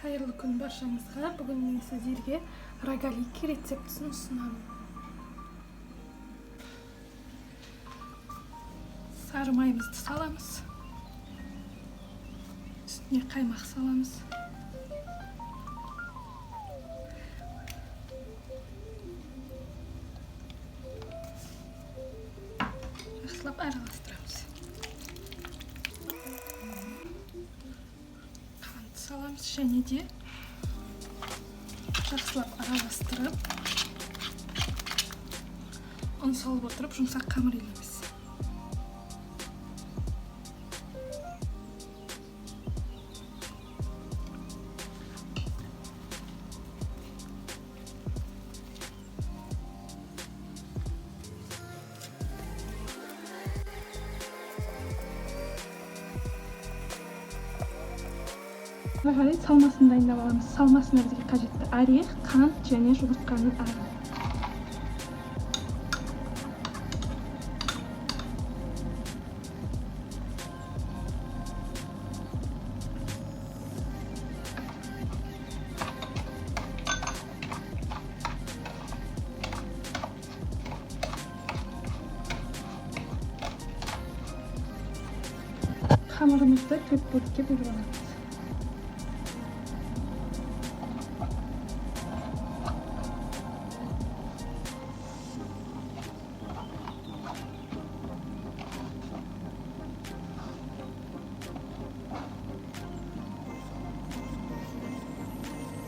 Hayırlı күн баршаңызға. Бүгін мен сіздерге рогалики рецептісін ұсынамын. Сары майымызды саламыз. Үстіне қаймақ саламыз. Жақсылап араластырамыз. Қант саламыз және де жақсылап араластырып, ұн салып отырып, жұмсақ қамыр илейміз. Рогалик салмасын дайындап аламыз. Салмасына бізге қажетті орех, қант және жұмыртқаның ары. Қамырымызды төрт бөлікке бөліп аламыз.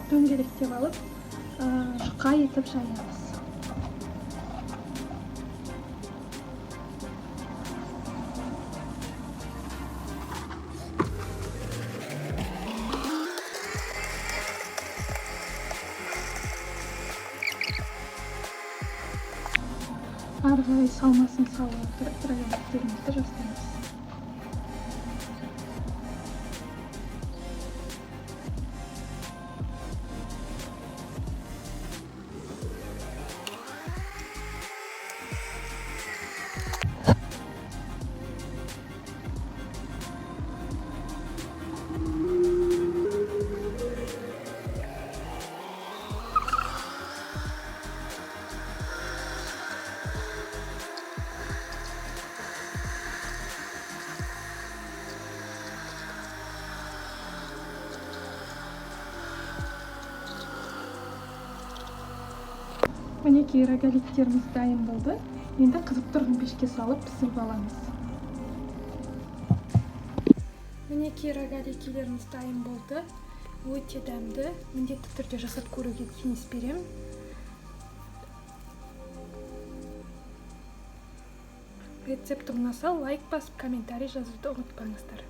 Дөңгелектеп алып, жұқа етіп жаямыз. Ары қарай салмасын салып отырып, рогаликтерімізді жасаймыз. Мінекей рогаликтеріміз дайын болды. Енді қызып тұрған пешке салып пісіріп аламыз. Мінекей рогаликилеріміз дайын болды. Өте дәмді. Міндетті түрде жасап көруге кеңес беремін. Рецептім ұнаса лайк басып, комментарий жазуды ұмытпаңыздар.